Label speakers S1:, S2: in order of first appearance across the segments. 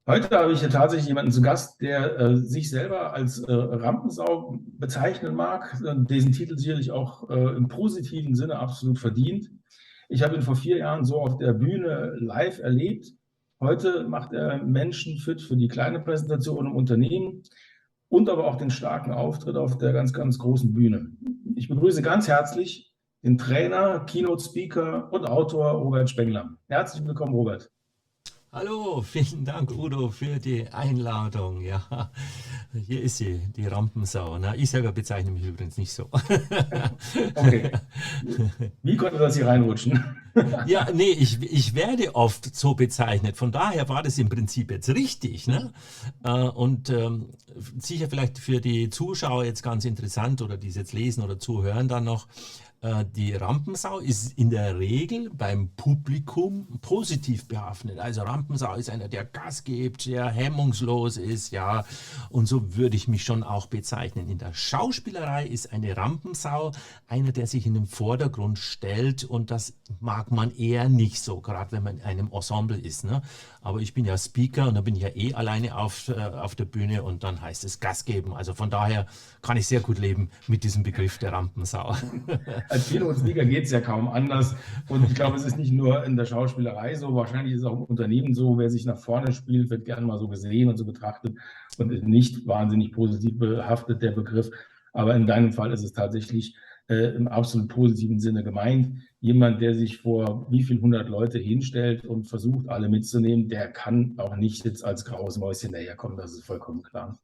S1: Heute habe ich hier tatsächlich jemanden zu Gast, der sich selber als Rampensau bezeichnen mag, diesen Titel sicherlich auch im positiven Sinne absolut verdient. Ich habe ihn vor 4 Jahren so auf der Bühne live erlebt. Heute macht er Menschen fit für die kleine Präsentation im Unternehmen und aber auch den starken Auftritt auf der ganz, ganz großen Bühne. Ich begrüße ganz herzlich den Trainer, Keynote Speaker und Autor Robert Spengler. Herzlich willkommen, Robert.
S2: Hallo, vielen Dank, Udo, für die Einladung. Ja, hier ist sie, die Rampensau. Na, ich selber bezeichne mich übrigens nicht so.
S1: Okay. Wie konnte das hier reinrutschen?
S2: Ja, nee, ich werde oft so bezeichnet. Von daher war das im Prinzip jetzt richtig. Ne? Und sicher vielleicht für die Zuschauer jetzt ganz interessant oder die es jetzt lesen oder zuhören dann noch. Die Rampensau ist in der Regel beim Publikum positiv behaftet. Also Rampensau ist einer, der Gas gibt, der hemmungslos ist, ja. Und so würde ich mich schon auch bezeichnen. In der Schauspielerei ist eine Rampensau einer, der sich in den Vordergrund stellt, und das mag man eher nicht so, gerade wenn man in einem Ensemble ist. Ne? Aber ich bin ja Speaker und da bin ich ja eh alleine auf der Bühne, und dann heißt es Gas geben. Also von daher kann ich sehr gut leben mit diesem Begriff der Rampensau.
S1: Als Keynote-Speaker geht es ja kaum anders. Und ich glaube, es ist nicht nur in der Schauspielerei so, wahrscheinlich ist es auch im Unternehmen so, wer sich nach vorne spielt, wird gerne mal so gesehen und so betrachtet und ist nicht wahnsinnig positiv behaftet, der Begriff. Aber in deinem Fall ist es tatsächlich im absolut positiven Sinne gemeint. Jemand, der sich vor wie viel 100 Leute hinstellt und versucht, alle mitzunehmen, der kann auch nicht jetzt als graues Mäuschen daherkommen, das ist vollkommen klar.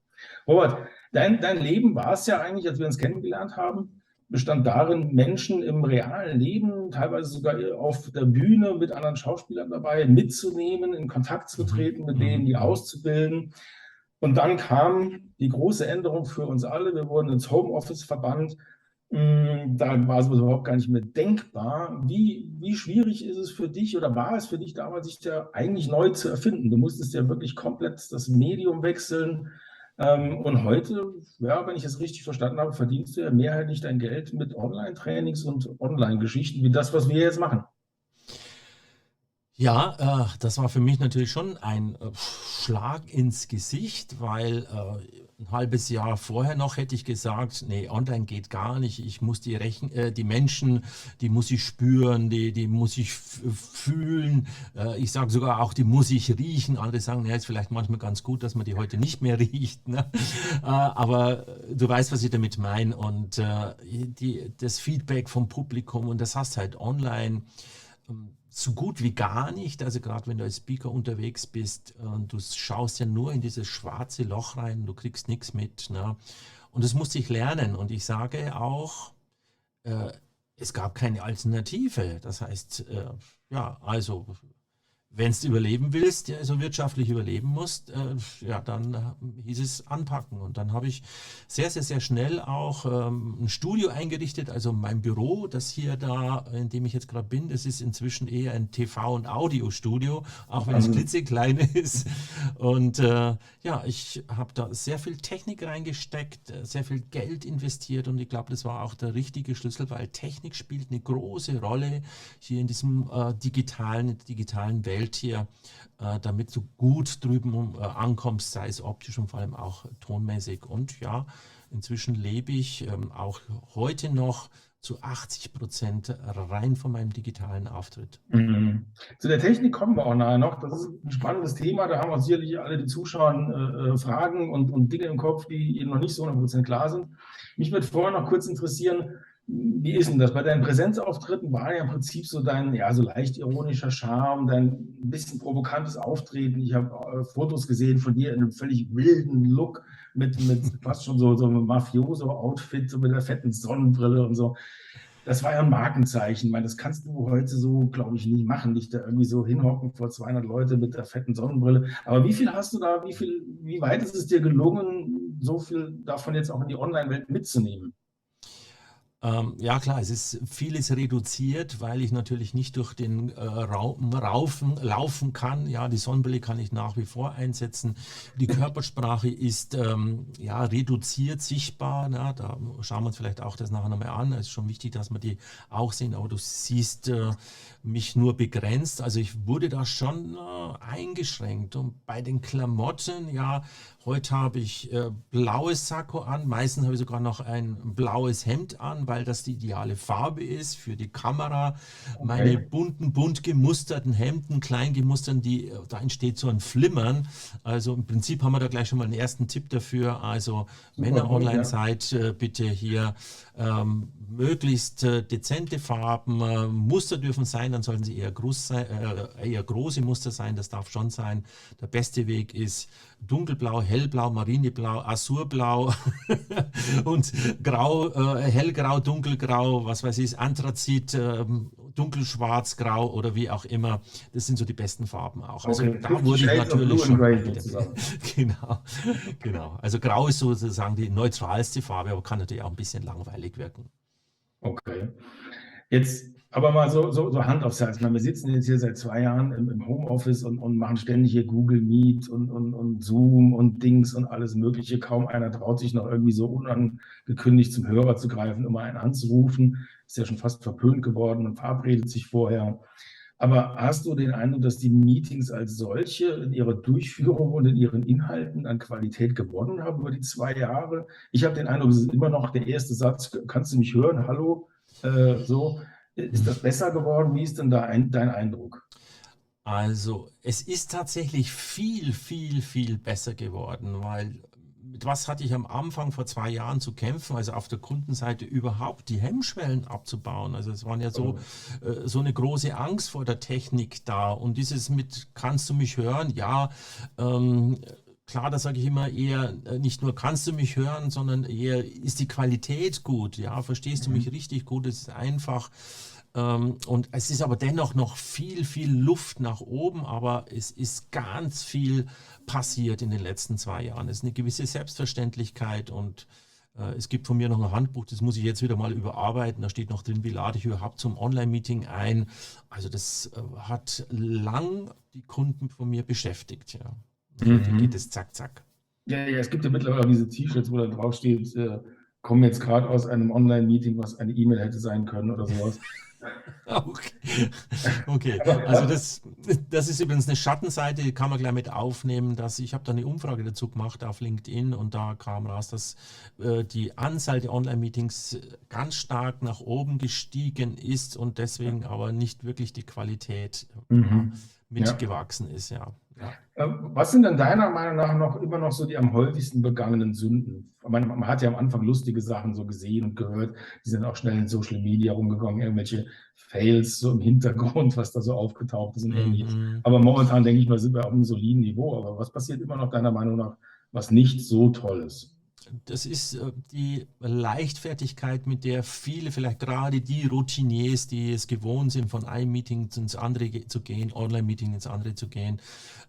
S1: Robert, dein Leben war es ja eigentlich, als wir uns kennengelernt haben, bestand darin, Menschen im realen Leben, teilweise sogar auf der Bühne mit anderen Schauspielern dabei, mitzunehmen, in Kontakt zu treten mit denen, die auszubilden. Und dann kam die große Änderung für uns alle. Wir wurden ins Homeoffice verbannt. Da war es überhaupt gar nicht mehr denkbar. Wie schwierig ist es für dich oder war es für dich damals, sich ja eigentlich neu zu erfinden? Du musstest ja wirklich komplett das Medium wechseln. Und heute, ja, wenn ich es richtig verstanden habe, verdienst du ja mehrheitlich dein Geld mit Online-Trainings und Online-Geschichten, wie das, was wir jetzt machen.
S2: Ja, das war für mich natürlich schon ein Schlag ins Gesicht, weil ein halbes Jahr vorher noch hätte ich gesagt, nee, online geht gar nicht. Ich muss die Menschen, die muss ich spüren, die muss ich fühlen. Ich sage sogar auch, die muss ich riechen. Andere sagen, ja, ist vielleicht manchmal ganz gut, dass man die heute nicht mehr riecht. Ne? Aber du weißt, was ich damit meine. Und das Feedback vom Publikum, und das hast halt online so gut wie gar nicht. Also gerade wenn du als Speaker unterwegs bist, du schaust ja nur in dieses schwarze Loch rein, du kriegst nichts mit. Ne? Und das musste ich lernen. Und ich sage auch, äh, es gab keine Alternative. Das heißt, ja, also wenn du überleben willst, ja, also wirtschaftlich überleben musst, ja, dann hieß es anpacken. Und dann habe ich sehr, sehr, sehr schnell auch ein Studio eingerichtet, also mein Büro, das hier da, in dem ich jetzt gerade bin, das ist inzwischen eher ein TV- und Audiostudio, auch wenn es
S1: Also,
S2: klitzeklein ist. Und ja, ich habe da sehr viel Technik reingesteckt, sehr viel Geld investiert, und ich glaube, das war auch der richtige Schlüssel, weil Technik spielt eine große Rolle hier in diesem digitalen Welt hier, damit du gut drüben ankommst, sei es optisch und vor allem auch tonmäßig. Und ja, inzwischen lebe ich auch heute noch zu 80% rein von meinem digitalen Auftritt.
S1: mhm. Zu der Technik kommen wir auch nachher noch. Das ist ein spannendes Thema. Da haben auch sicherlich alle die Zuschauer Fragen und Dinge im Kopf, die ihnen noch nicht so 100% klar sind. Mich würde vorher noch kurz interessieren, wie ist denn das? Bei deinen Präsenzauftritten war ja im Prinzip so dein, ja, so leicht ironischer Charme, dein ein bisschen provokantes Auftreten. Ich habe Fotos gesehen von dir in einem völlig wilden Look mit fast schon so einem Mafioso-Outfit, so mit der fetten Sonnenbrille und so. Das war ja ein Markenzeichen. Ich meine, das kannst du heute so, glaube ich, nicht machen, dich da irgendwie so hinhocken vor 200 Leute mit der fetten Sonnenbrille. Aber wie viel hast du da, wie weit ist es dir gelungen, so viel davon jetzt auch in die Online-Welt mitzunehmen?
S2: Ja klar, es ist vieles reduziert, weil ich natürlich nicht durch den Raum laufen kann. Ja, die Sonnenbrille kann ich nach wie vor einsetzen. Die Körpersprache ist ja reduziert sichtbar. Na, da schauen wir uns vielleicht auch das nachher nochmal an. Es ist schon wichtig, dass wir die auch sehen, aber du siehst mich nur begrenzt. Also ich wurde da schon eingeschränkt. Und bei den Klamotten, ja, heute habe ich blaues Sakko an, meistens habe ich sogar noch ein blaues Hemd an, weil das die ideale Farbe ist für die Kamera. Meine
S1: Okay,
S2: bunten, bunt gemusterten Hemden, klein gemusterten, da entsteht so ein Flimmern. Also im Prinzip haben wir da gleich schon mal einen ersten Tipp dafür. Also wenn
S1: super
S2: ihr
S1: gut,
S2: online
S1: ja.
S2: seid, bitte hier möglichst dezente Farben. Muster dürfen sein, dann sollten sie eher große Muster sein, das darf schon sein. Der beste Weg ist dunkelblau, hellblau, marineblau, azurblau und grau, hellgrau, dunkelgrau, was weiß ich, Anthrazit, dunkelschwarz, grau oder wie auch immer. Das sind so die besten Farben auch. Also
S1: Okay,
S2: da
S1: 50
S2: wurde ich
S1: Shades of
S2: natürlich
S1: Blue and
S2: schon,
S1: Grey
S2: bitte,
S1: sozusagen.
S2: genau, genau. Also grau ist sozusagen die neutralste Farbe, aber kann natürlich auch ein bisschen langweilig wirken.
S1: Okay. Jetzt aber mal so Hand aufs Herz. Ich meine, wir sitzen jetzt hier seit 2 Jahren im Homeoffice und machen ständig hier Google Meet und Zoom und Dings und alles Mögliche. Kaum einer traut sich noch irgendwie so unangekündigt zum Hörer zu greifen, um mal einen anzurufen. Ist ja schon fast verpönt geworden und verabredet sich vorher. Aber hast du den Eindruck, dass die Meetings als solche in ihrer Durchführung und in ihren Inhalten an Qualität gewonnen haben über die 2 Jahre? Ich habe den Eindruck, es ist immer noch der erste Satz, kannst du mich hören? Hallo? So. Ist das besser geworden? Wie ist denn da dein Eindruck?
S2: Also, es ist tatsächlich viel, viel, viel besser geworden, weil mit was hatte ich am Anfang vor 2 Jahren zu kämpfen, also auf der Kundenseite überhaupt die Hemmschwellen abzubauen. Also es waren ja so eine große Angst vor der Technik da und dieses mit, kannst du mich hören? Ja, ähm, klar, da sage ich immer eher, nicht nur kannst du mich hören, sondern eher ist die Qualität gut, ja, verstehst du mich
S1: Mhm.
S2: richtig gut, es ist einfach. Und es ist aber dennoch noch viel, viel Luft nach oben, aber es ist ganz viel passiert in den letzten 2 Jahren. Es ist eine gewisse Selbstverständlichkeit und es gibt von mir noch ein Handbuch, das muss ich jetzt wieder mal überarbeiten. Da steht noch drin, wie lade ich überhaupt zum Online-Meeting ein. Also das hat lang die Kunden von mir beschäftigt, ja. Heute geht
S1: Mhm.
S2: es zack, zack.
S1: Ja, ja, es gibt ja mittlerweile auch diese T-Shirts, wo da drauf steht, kommen jetzt gerade aus einem Online-Meeting, was eine E-Mail hätte sein können oder sowas.
S2: Okay. Okay, also
S1: Aber,
S2: das ist übrigens eine Schattenseite, die kann man gleich mit aufnehmen, dass ich habe da eine Umfrage dazu gemacht auf LinkedIn und da kam raus, dass die Anzahl der Online-Meetings ganz stark nach oben gestiegen ist und deswegen aber nicht wirklich die Qualität ja,
S1: mhm. Ja.
S2: mitgewachsen ist, ja. Ja.
S1: Was sind denn deiner Meinung nach noch immer noch so die am häufigsten begangenen Sünden? Man hat ja am Anfang lustige Sachen so gesehen und gehört, die sind auch schnell in Social Media rumgegangen, irgendwelche Fails so im Hintergrund, was da so aufgetaucht ist und ähnliches.
S2: Mhm.
S1: Aber momentan denke ich mal, sind wir auf einem soliden Niveau. Aber was passiert immer noch deiner Meinung nach, was nicht so toll ist?
S2: Das ist die Leichtfertigkeit, mit der viele, vielleicht gerade die Routiniers, die es gewohnt sind, von einem Meeting ins andere zu gehen, Online-Meeting ins andere zu gehen,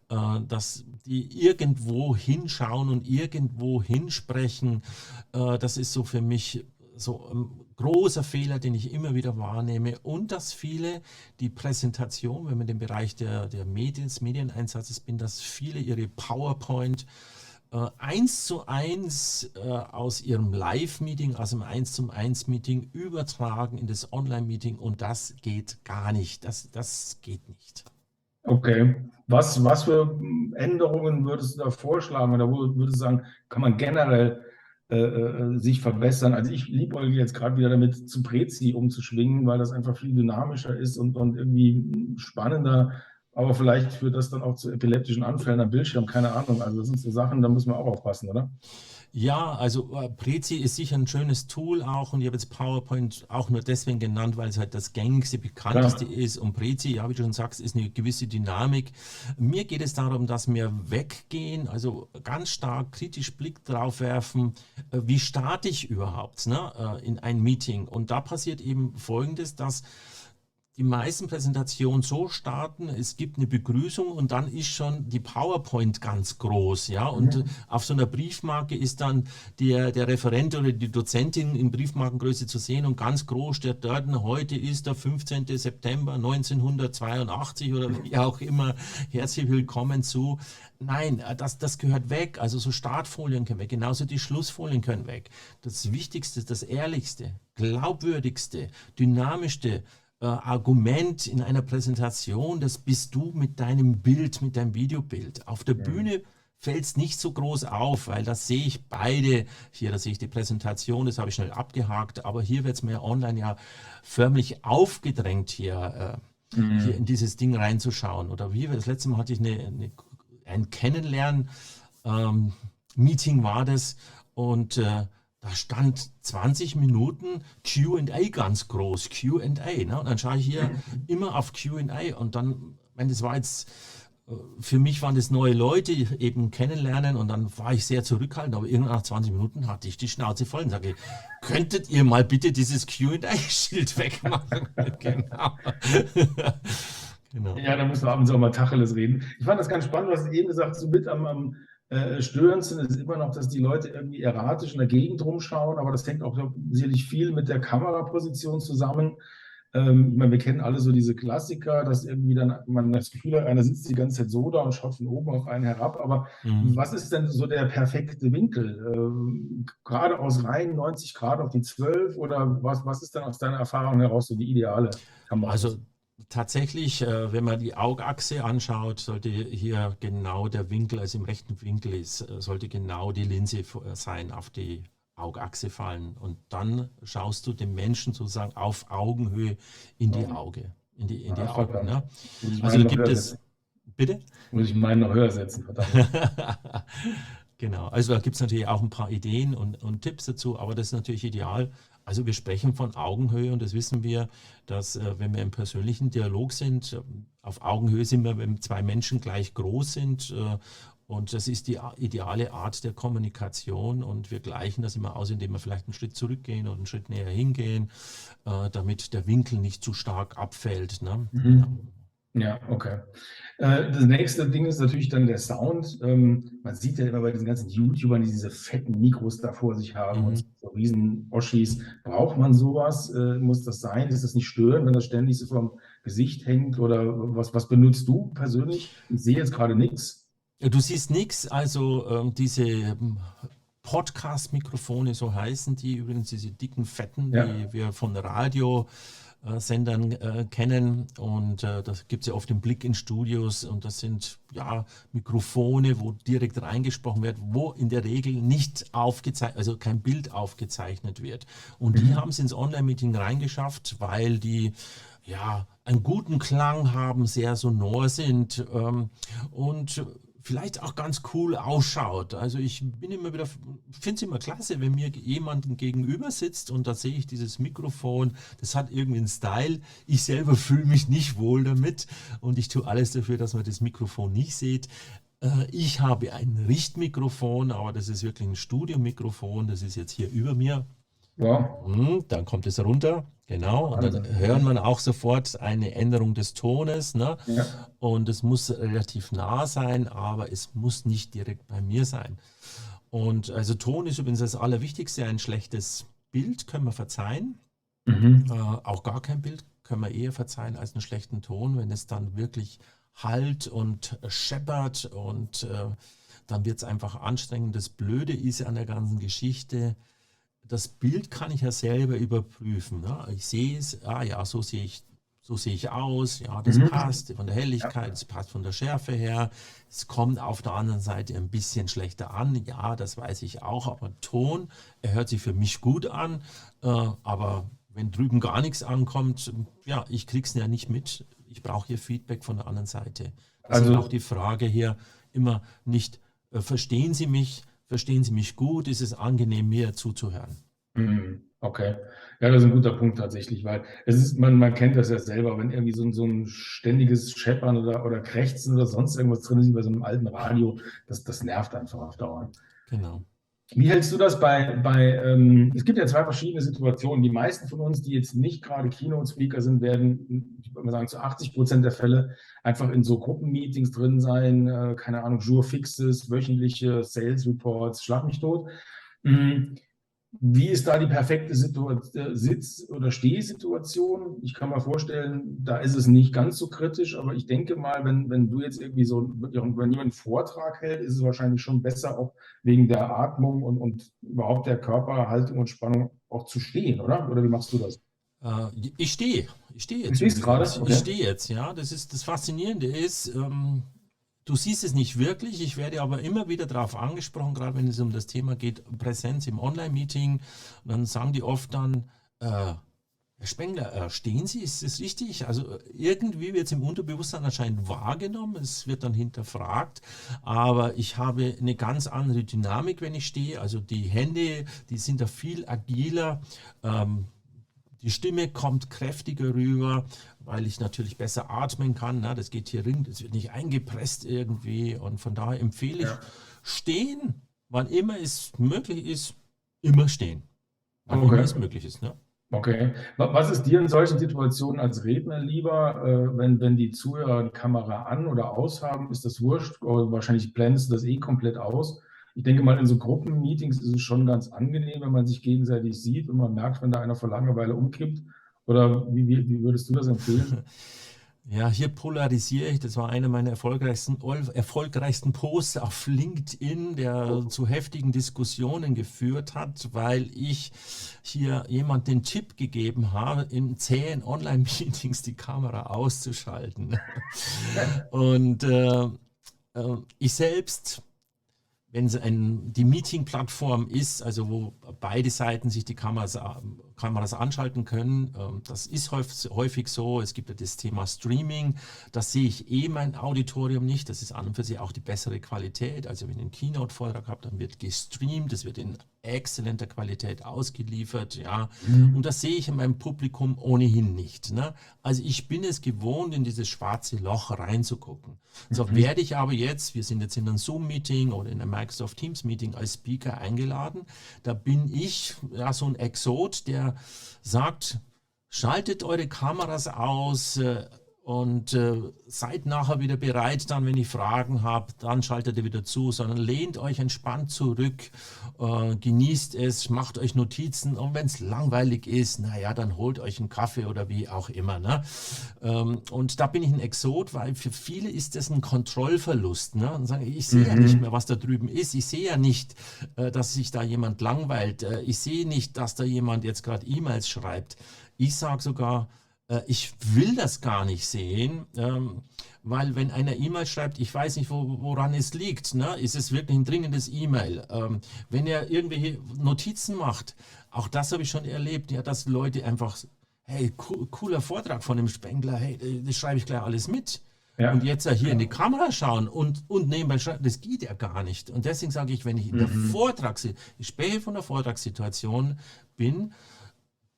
S2: dass die irgendwo hinschauen und irgendwo hinsprechen. Das ist so für mich so ein großer Fehler, den ich immer wieder wahrnehme. Und dass viele die Präsentation, wenn man im Bereich der Medien, des Medieneinsatzes bin, dass viele ihre PowerPoint 1:1 aus ihrem Live-Meeting, aus dem 1:1-Meeting übertragen in das Online-Meeting und das geht gar nicht. Das geht nicht.
S1: Okay. Was für Änderungen würdest du da vorschlagen oder wo würdest du sagen, kann man generell sich verbessern? Also ich liebäugle jetzt gerade wieder damit, zu Prezi umzuschwingen, weil das einfach viel dynamischer ist und irgendwie spannender. Aber vielleicht führt das dann auch zu epileptischen Anfällen am Bildschirm, keine Ahnung. Also das sind so Sachen, da muss man auch aufpassen, oder?
S2: Ja, also Prezi ist sicher ein schönes Tool auch und ich habe jetzt PowerPoint auch nur deswegen genannt, weil es halt das gängigste, bekannteste
S1: Klar.
S2: ist und Prezi, ja, wie du schon sagst, ist eine gewisse Dynamik. Mir geht es darum, dass wir weggehen, also ganz stark kritisch Blick drauf werfen, wie starte ich überhaupt, ne, in ein Meeting und da passiert eben Folgendes, dass die meisten Präsentationen so starten, es gibt eine Begrüßung und dann ist schon die PowerPoint ganz groß, ja, und auf so einer Briefmarke ist dann der Referent oder die Dozentin in Briefmarkengröße zu sehen und ganz groß steht dort, heute ist der 15. September 1982 oder wie auch immer, herzlich willkommen zu. Nein, das gehört weg, also so Startfolien können weg, genauso die Schlussfolien können weg. Das Wichtigste, das Ehrlichste, glaubwürdigste, dynamischste Argument in einer Präsentation, das bist du mit deinem Bild, mit deinem Videobild. Auf der Bühne fällt es nicht so groß auf, weil das sehe ich beide. Hier, da sehe ich die Präsentation, das habe ich schnell abgehakt, aber hier wird es mir online ja förmlich aufgedrängt, hier in dieses Ding reinzuschauen. Oder wie, das letzte Mal hatte ich ein Kennenlernen-Meeting war das und da stand 20 Minuten Q&A ganz groß, Q&A. Ne? Und dann schaue ich hier immer auf Q&A und dann, wenn das war jetzt, für mich waren das neue Leute, eben kennenlernen und dann war ich sehr zurückhaltend, aber irgendwann nach 20 Minuten hatte ich die Schnauze voll und sage, könntet ihr mal bitte dieses Q&A-Schild wegmachen? Genau.
S1: Genau. Ja, da musst du abends auch mal Tacheles reden. Ich fand das ganz spannend, du hast eben gesagt, so mit am störendsten ist immer noch, dass die Leute irgendwie erratisch in der Gegend rumschauen, aber das hängt auch sicherlich viel mit der Kameraposition zusammen. Ich meine, wir kennen alle so diese Klassiker, dass irgendwie dann man das Gefühl hat, einer sitzt die ganze Zeit so da und schaut von oben auf einen herab. Aber was ist denn so der perfekte Winkel? Gerade aus rein 90 Grad auf die 12 oder was ist dann aus deiner Erfahrung heraus so die ideale Kamera?
S2: Also tatsächlich, wenn man die Augachse anschaut, sollte hier genau der Winkel, also im rechten Winkel ist, sollte genau die Linse sein, auf die Augachse fallen. Und dann schaust du dem Menschen sozusagen auf Augenhöhe in die Augen. Ne? Also da gibt es. Bitte?
S1: Muss ich meinen noch höher setzen, verdammt.
S2: Genau, also da gibt es natürlich auch ein paar Ideen und Tipps dazu, aber das ist natürlich ideal. Also wir sprechen von Augenhöhe und das wissen wir, dass wenn wir im persönlichen Dialog sind, auf Augenhöhe sind wir, wenn zwei Menschen gleich groß sind und das ist die ideale Art der Kommunikation und wir gleichen das immer aus, indem wir vielleicht einen Schritt zurückgehen oder einen Schritt näher hingehen, damit der Winkel nicht zu stark abfällt. Ne? Genau.
S1: Ja, okay. Das nächste Ding ist natürlich dann der Sound. Man sieht ja immer bei diesen ganzen YouTubern, die diese fetten Mikros da vor sich haben und so riesen Oschis. Braucht man sowas? Muss das sein? Ist das nicht störend, wenn das ständig so vom Gesicht hängt? Oder was benutzt du persönlich? Ich sehe jetzt gerade nichts.
S2: Du siehst nichts, also diese Podcast-Mikrofone, so heißen die übrigens, diese dicken, fetten, die wir von Radiosendern kennen und das gibt es ja oft im Blick in Studios und das sind ja Mikrofone, wo direkt reingesprochen wird, wo in der Regel nicht aufgezeichnet, also kein Bild aufgezeichnet wird. Und die haben es ins Online-Meeting reingeschafft, weil die ja einen guten Klang haben, sehr sonor sind und vielleicht auch ganz cool ausschaut. Also ich bin immer wieder, finde es immer klasse, wenn mir jemand gegenüber sitzt und da sehe ich dieses Mikrofon, das hat irgendwie einen Style. Ich selber fühle mich nicht wohl damit und ich tue alles dafür, dass man das Mikrofon nicht sieht. Ich habe ein Richtmikrofon, aber das ist wirklich ein Studiomikrofon, das ist jetzt hier über mir. Wow. Dann kommt es runter, genau, und dann hört man auch sofort eine Änderung des Tones, ne? Ja. Und es muss relativ nah sein, aber es muss nicht direkt bei mir sein. Und also Ton ist übrigens das Allerwichtigste, ein schlechtes Bild können wir verzeihen, auch gar kein Bild können wir eher verzeihen als einen schlechten Ton, wenn es dann wirklich hallt und scheppert und dann wird es einfach anstrengend. Das Blöde ist an der ganzen Geschichte, das Bild kann ich ja selber überprüfen. Ne? Ich sehe es, so sehe ich aus, ja, das passt von der Helligkeit, das passt von der Schärfe her. Es kommt auf der anderen Seite ein bisschen schlechter an, ja, das weiß ich auch, aber Ton, er hört sich für mich gut an, aber wenn drüben gar nichts ankommt, ja, ich krieg's ja nicht mit. Ich brauche hier Feedback von der anderen Seite. Also ist auch die Frage hier immer nicht, verstehen Sie mich gut? Ist es angenehm, mir zuzuhören?
S1: Okay. Ja, das ist ein guter Punkt tatsächlich, weil es ist, man kennt das ja selber, wenn irgendwie so ein ständiges Scheppern oder Krächzen oder sonst irgendwas drin ist, wie bei so einem alten Radio, das nervt einfach auf Dauer.
S2: Genau.
S1: Wie hältst du das es gibt ja zwei verschiedene Situationen. Die meisten von uns, die jetzt nicht gerade Keynote-Speaker sind, werden, ich würde mal sagen, zu 80% der Fälle einfach in so Gruppenmeetings drin sein, keine Ahnung, Jour fixes, wöchentliche Sales Reports, schlag mich tot. Mm, Wie ist da die perfekte Sitz- oder Stehsituation? Ich kann mir vorstellen, da ist es nicht ganz so kritisch, aber ich denke mal, wenn du jetzt irgendwie so, wirklich wenn jemand einen Vortrag hält, ist es wahrscheinlich schon besser, auch wegen der Atmung und überhaupt der Körperhaltung und Spannung auch zu stehen, oder? Oder wie machst du das?
S2: Ich stehe
S1: Du
S2: jetzt
S1: stehst
S2: übrigens.
S1: gerade?
S2: Ich
S1: Okay.
S2: stehe jetzt, ja. Das Faszinierende ist, du siehst es nicht wirklich. Ich werde aber immer wieder darauf angesprochen, gerade wenn es um das Thema geht, Präsenz im Online-Meeting. Und dann sagen die oft dann, Herr Spengler, stehen Sie, ist das richtig? Also irgendwie wird es im Unterbewusstsein anscheinend wahrgenommen, es wird dann hinterfragt, aber ich habe eine ganz andere Dynamik, wenn ich stehe. Also die Hände, die sind da viel agiler. Ähm, Die Stimme kommt kräftiger rüber, weil ich natürlich besser atmen kann. Ne? Das geht hier rein, das wird nicht eingepresst irgendwie. Und von daher empfehle ich
S1: Ja.
S2: stehen, wann immer es möglich ist, immer stehen. Wann immer
S1: Okay.
S2: es möglich ist. Ne?
S1: Okay. Was ist dir in solchen Situationen als Redner lieber, wenn die Zuhörer die Kamera an oder aus haben? Ist das wurscht? Oder wahrscheinlich blendest du das eh komplett aus. Ich denke mal, in so Gruppenmeetings ist es schon ganz angenehm, wenn man sich gegenseitig sieht und man merkt, wenn da einer vor Langeweile umkippt. Oder wie würdest du das empfehlen?
S2: Ja, hier polarisiere ich. Das war einer meiner erfolgreichsten Posts auf LinkedIn, der zu heftigen Diskussionen geführt hat, weil ich hier jemand den Tipp gegeben habe, in zähen Online-Meetings die Kamera auszuschalten. Und ich selbst, wenn es die Meeting-Plattform ist, also wo beide Seiten sich die Kameras anschalten können, das ist häufig so. Es gibt ja das Thema Streaming, das sehe ich mein Auditorium nicht. Das ist an und für sich auch die bessere Qualität. Also wenn ich einen Keynote-Vortrag habe, dann wird gestreamt, das wird in exzellenter Qualität ausgeliefert, ja. Und
S1: Mhm.
S2: das sehe ich in meinem Publikum ohnehin nicht. Ne? Also ich bin es gewohnt, in dieses schwarze Loch reinzugucken. So
S1: Mhm.
S2: werde ich aber jetzt, wir sind jetzt in einem Zoom-Meeting oder in einem Microsoft Teams-Meeting als Speaker eingeladen. Da bin ich ja so ein Exot, der sagt, schaltet eure Kameras aus, und seid nachher wieder bereit, dann, wenn ich Fragen habe, dann schaltet ihr wieder zu, sondern lehnt euch entspannt zurück, genießt es, macht euch Notizen und wenn es langweilig ist, naja, dann holt euch einen Kaffee oder wie auch immer. Ne? Und da bin ich ein Exot, weil für viele ist das ein Kontrollverlust. Ne? Und sagen, ich sehe ja nicht mehr,
S1: Mhm.
S2: was da drüben ist. Ich sehe ja nicht, dass sich da jemand langweilt. Ich sehe nicht, dass da jemand jetzt gerade E-Mails schreibt. Ich sage sogar, ich will das gar nicht sehen, weil wenn einer E-Mail schreibt, ich weiß nicht, woran es liegt, ne? Ist es wirklich ein dringendes E-Mail? Wenn er irgendwelche Notizen macht, auch das habe ich schon erlebt, ja, dass Leute einfach, hey, cooler Vortrag von dem Spengler, hey, das schreibe ich gleich alles mit. Und
S1: Ja.
S2: jetzt hier in die Kamera schauen und nebenbei schreiben, das geht ja gar nicht. Und deswegen sage ich, wenn ich in der
S1: Mhm.
S2: ich spreche von der Vortragssituation bin,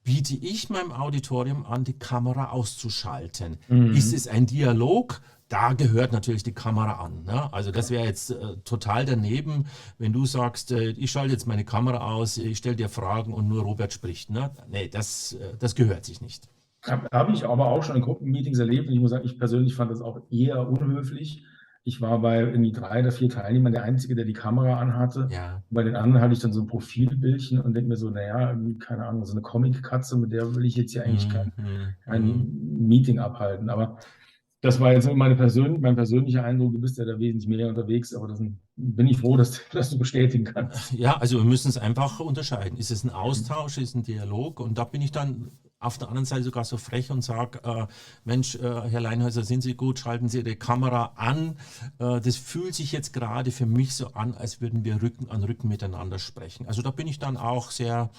S2: biete ich meinem Auditorium an, die Kamera auszuschalten. Ist es
S1: Mhm.
S2: ein Dialog? Da gehört natürlich die Kamera an. Ne? Also das wäre jetzt total daneben, wenn du sagst, ich schalte jetzt meine Kamera aus, ich stelle dir Fragen und nur Robert spricht. Ne? Nee, das gehört sich nicht.
S1: Habe ich aber auch schon in Gruppenmeetings erlebt und ich muss sagen, ich persönlich fand das auch eher unhöflich. Ich war bei irgendwie 3 oder 4 Teilnehmern der Einzige, der die Kamera anhatte.
S2: Ja.
S1: Bei den anderen hatte ich dann so ein Profilbildchen und denke mir so, naja, irgendwie, keine Ahnung, so eine Comic-Katze, mit der will ich jetzt hier eigentlich
S2: Hm, hm, hm.
S1: kein Meeting abhalten. Aber das war jetzt nur mein persönlicher Eindruck. Du bist ja da wesentlich mehr unterwegs, aber bin ich froh, dass du bestätigen kannst.
S2: Ja, also wir müssen es einfach unterscheiden. Ist es ein Austausch, ist es ein Dialog? Und da bin ich dann auf der anderen Seite sogar so frech und sage, Mensch, Herr Leinhäuser, sind Sie gut, schalten Sie Ihre Kamera an. Das fühlt sich jetzt gerade für mich so an, als würden wir Rücken an Rücken miteinander sprechen. Also da bin ich dann auch sehr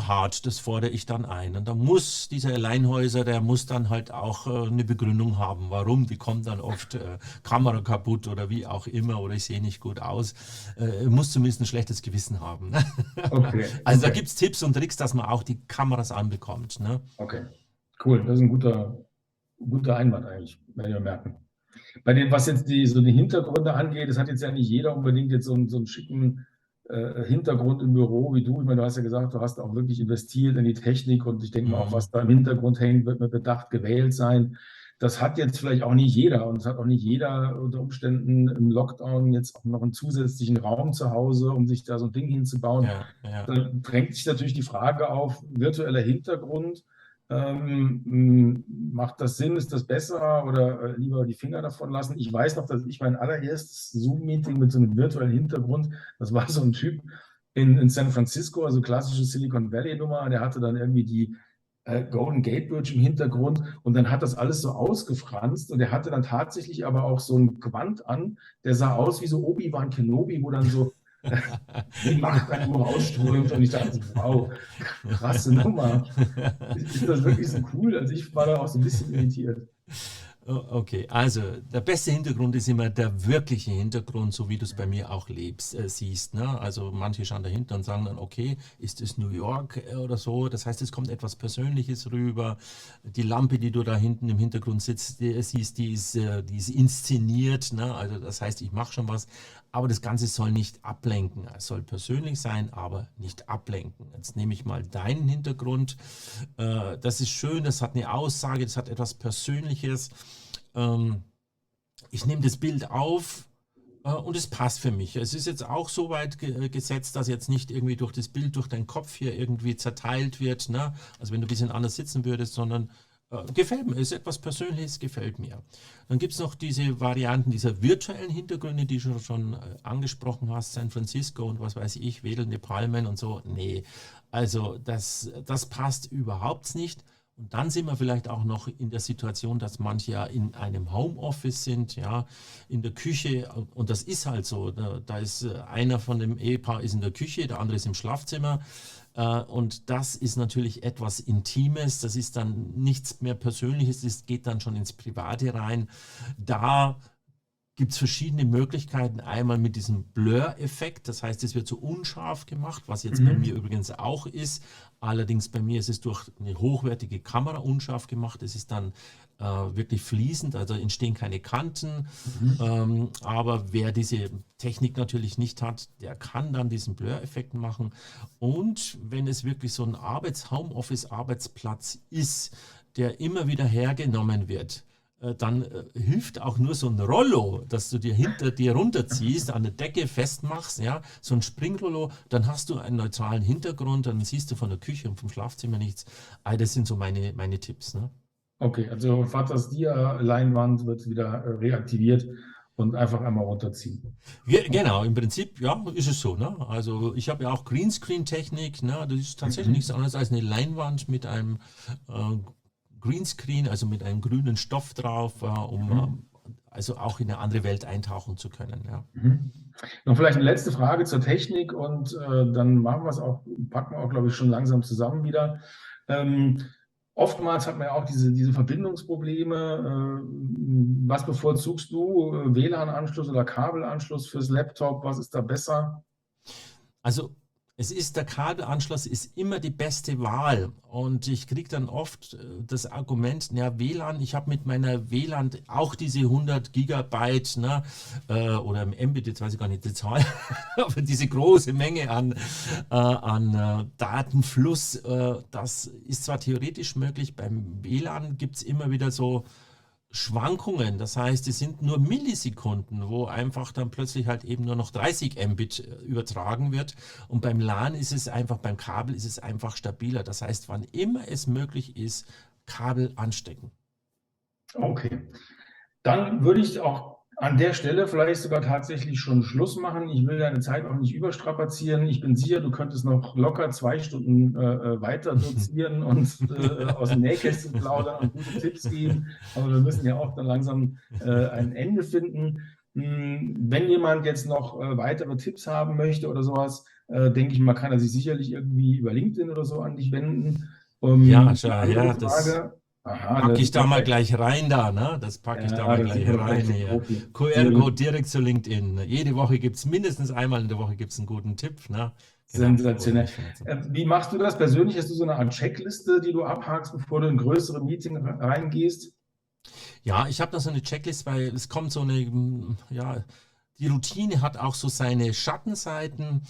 S2: hart, das fordere ich dann ein. Und da muss dieser Alleinhäuser, der muss dann halt auch eine Begründung haben, warum. Die kommt dann oft Kamera kaputt oder wie auch immer oder ich sehe nicht gut aus. Muss zumindest ein schlechtes Gewissen haben. Ne?
S1: Okay,
S2: Also da
S1: okay,
S2: gibt es Tipps und Tricks, dass man auch die Kameras anbekommt. Ne?
S1: okay. Cool, das ist ein guter Einwand eigentlich, wenn wir merken. Bei dem, was jetzt so die Hintergründe angeht, das hat jetzt ja nicht jeder unbedingt jetzt so einen schicken, Hintergrund im Büro wie du. Ich meine, du hast ja gesagt, du hast auch wirklich investiert in die Technik und ich denke mal auch,
S2: Mhm.
S1: was da im Hintergrund hängt, wird mit Bedacht gewählt sein. Das hat jetzt vielleicht auch nicht jeder und es hat auch nicht jeder unter Umständen im Lockdown jetzt auch noch einen zusätzlichen Raum zu Hause, um sich da so ein Ding hinzubauen.
S2: Ja, ja.
S1: Da drängt sich natürlich die Frage auf, virtueller Hintergrund, macht das Sinn, ist das besser oder lieber die Finger davon lassen? Ich weiß noch, dass ich mein allererstes Zoom-Meeting mit so einem virtuellen Hintergrund, das war so ein Typ in San Francisco, also klassische Silicon Valley-Nummer, der hatte dann irgendwie die Golden Gate Bridge im Hintergrund und dann hat das alles so ausgefranst und der hatte dann tatsächlich aber auch so ein Gewand an, der sah aus wie so Obi-Wan Kenobi, wo dann so die Macht an ihm rausströmt und ich dachte, wow, krasse Nummer. Ist das wirklich so cool? Also ich war da auch so ein bisschen irritiert.
S2: Okay, also der beste Hintergrund ist immer der wirkliche Hintergrund, so wie du es bei mir auch siehst. Ne? Also manche schauen dahinter und sagen dann, okay, ist es New York oder so? Das heißt, es kommt etwas Persönliches rüber. Die Lampe, die du da hinten im Hintergrund siehst, die ist inszeniert. Ne? Also das heißt, ich mache schon was. Aber das Ganze soll nicht ablenken. Es soll persönlich sein, aber nicht ablenken. Jetzt nehme ich mal deinen Hintergrund. Das ist schön, das hat eine Aussage, das hat etwas Persönliches. Ähm, Ich nehme das Bild auf und es passt für mich. Es ist jetzt auch so weit gesetzt, dass jetzt nicht irgendwie durch das Bild, durch deinen Kopf hier irgendwie zerteilt wird, ne? Also wenn du ein bisschen anders sitzen würdest, sondern gefällt mir, ist etwas Persönliches, gefällt mir. Dann gibt es noch diese Varianten dieser virtuellen Hintergründe, die du schon angesprochen hast, San Francisco und was weiß ich, wedelnde Palmen und so. Nee, also das passt überhaupt nicht. Und dann sind wir vielleicht auch noch in der Situation, dass manche ja in einem Homeoffice sind, ja, in der Küche. Und das ist halt so. Da ist einer von dem Ehepaar ist in der Küche, der andere ist im Schlafzimmer. Und das ist natürlich etwas Intimes. Das ist dann nichts mehr Persönliches. Das geht dann schon ins Private rein. Da gibt es verschiedene Möglichkeiten. Einmal mit diesem Blur-Effekt, das heißt, es wird so unscharf gemacht, was jetzt bei mir
S1: Mhm.
S2: übrigens auch ist. Allerdings bei mir ist es durch eine hochwertige Kamera unscharf gemacht. Es ist dann wirklich fließend, also entstehen keine Kanten.
S1: Mhm.
S2: Aber wer diese Technik natürlich nicht hat, der kann dann diesen Blur-Effekt machen. Und wenn es wirklich so ein Homeoffice-Arbeitsplatz ist, der immer wieder hergenommen wird, dann hilft auch nur so ein Rollo, dass du dir hinter dir runterziehst, an der Decke festmachst, ja, so ein Springrollo, dann hast du einen neutralen Hintergrund, dann siehst du von der Küche und vom Schlafzimmer nichts. Das sind so meine Tipps. Ne?
S1: Okay, also Vaters Dia-Leinwand wird wieder reaktiviert und einfach einmal runterziehen.
S2: Genau, im Prinzip, ja, ist es so. Ne? Also ich habe ja auch Greenscreen-Technik, ne? Das ist tatsächlich nichts
S1: Mhm.
S2: anderes als eine Leinwand mit einem äh, Greenscreen, also mit einem grünen Stoff drauf, um
S1: Mhm.
S2: also auch in eine andere Welt eintauchen zu können. Ja.
S1: Mhm. Noch vielleicht eine letzte Frage zur Technik und dann machen wir es auch, packen wir auch, glaube ich, schon langsam zusammen wieder. Ähm, Oftmals hat man ja auch diese Verbindungsprobleme. Was bevorzugst du? WLAN-Anschluss oder Kabelanschluss fürs Laptop? Was ist da besser?
S2: Also es ist der Kabelanschluss ist immer die beste Wahl und ich kriege dann oft das Argument, ja WLAN, ich habe mit meiner WLAN auch diese 100 Gigabyte, ne, oder Mbit, jetzt weiß ich gar nicht die Zahl, aber diese große Menge an Datenfluss, das ist zwar theoretisch möglich, beim WLAN gibt es immer wieder so Schwankungen. Das heißt, es sind nur Millisekunden, wo einfach dann plötzlich halt eben nur noch 30 Mbit übertragen wird. Und beim LAN ist es einfach, beim Kabel ist es einfach stabiler. Das heißt, wann immer es möglich ist, Kabel anstecken.
S1: Okay. Dann würde ich auch an der Stelle vielleicht sogar tatsächlich schon Schluss machen. Ich will deine Zeit auch nicht überstrapazieren. Ich bin sicher, du könntest noch locker 2 Stunden weiter dozieren und aus dem Nähkästchen plaudern und gute Tipps geben. Aber wir müssen ja auch dann langsam ein Ende finden. Wenn jemand jetzt noch weitere Tipps haben möchte oder sowas, denke ich mal, kann er sich sicherlich irgendwie über LinkedIn oder so an dich wenden.
S2: Ja,
S1: Eine
S2: schau,
S1: andere
S2: ja, das
S1: Frage. Aha,
S2: packe
S1: das
S2: ich
S1: ist
S2: da mal
S1: perfekt.
S2: gleich rein da, ne? Das packe ich da
S1: Ja,
S2: mal
S1: da sieht
S2: gleich
S1: man doch
S2: rein
S1: echt den
S2: hier.
S1: Profi. Sehr
S2: QR-Code
S1: gut.
S2: direkt zu LinkedIn. Jede Woche gibt es mindestens einmal in der Woche gibt's einen guten Tipp, ne? Genau, wo du
S1: Sensationell.
S2: mich vernetzen.
S1: Wie machst du das persönlich? Hast du so eine Art Checkliste, die du abhakst, bevor du in größere Meeting reingehst?
S2: Ja, ich habe da so eine Checklist, weil es kommt so eine, ja, die Routine hat auch so seine Schattenseiten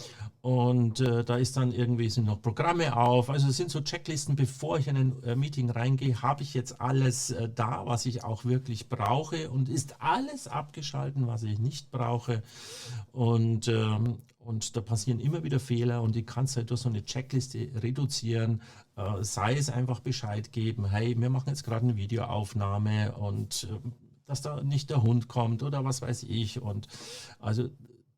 S2: und da ist dann irgendwie sind noch Programme auf. Also es sind so Checklisten, bevor ich in ein Meeting reingehe, habe ich jetzt alles da, was ich auch wirklich brauche und ist alles abgeschalten, was ich nicht brauche. Und da passieren immer wieder Fehler und ich kann es halt durch so eine Checkliste reduzieren. Sei es einfach Bescheid geben, hey, wir machen jetzt gerade eine Videoaufnahme und dass da nicht der Hund kommt oder was weiß ich. Und also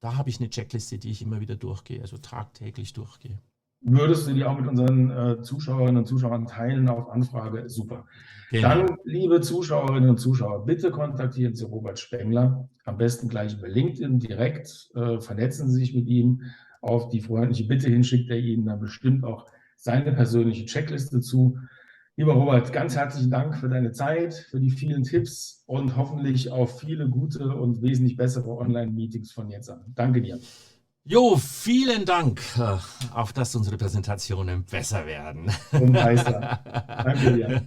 S2: da habe ich eine Checkliste, die ich immer wieder durchgehe, also tagtäglich durchgehe.
S1: Würdest du die auch mit unseren Zuschauerinnen und Zuschauern teilen auf Anfrage? Super.
S2: Genau.
S1: Dann, liebe Zuschauerinnen und Zuschauer, bitte kontaktieren Sie Robert Spengler, am besten gleich über LinkedIn direkt, vernetzen Sie sich mit ihm. Auf die freundliche Bitte hin schickt er Ihnen dann bestimmt auch seine persönliche Checkliste zu. Lieber Robert, ganz herzlichen Dank für deine Zeit, für die vielen Tipps und hoffentlich auf viele gute und wesentlich bessere Online-Meetings von jetzt an. Danke dir.
S2: Jo, vielen Dank, auf dass unsere Präsentationen besser werden.
S1: Und Meister. Danke dir.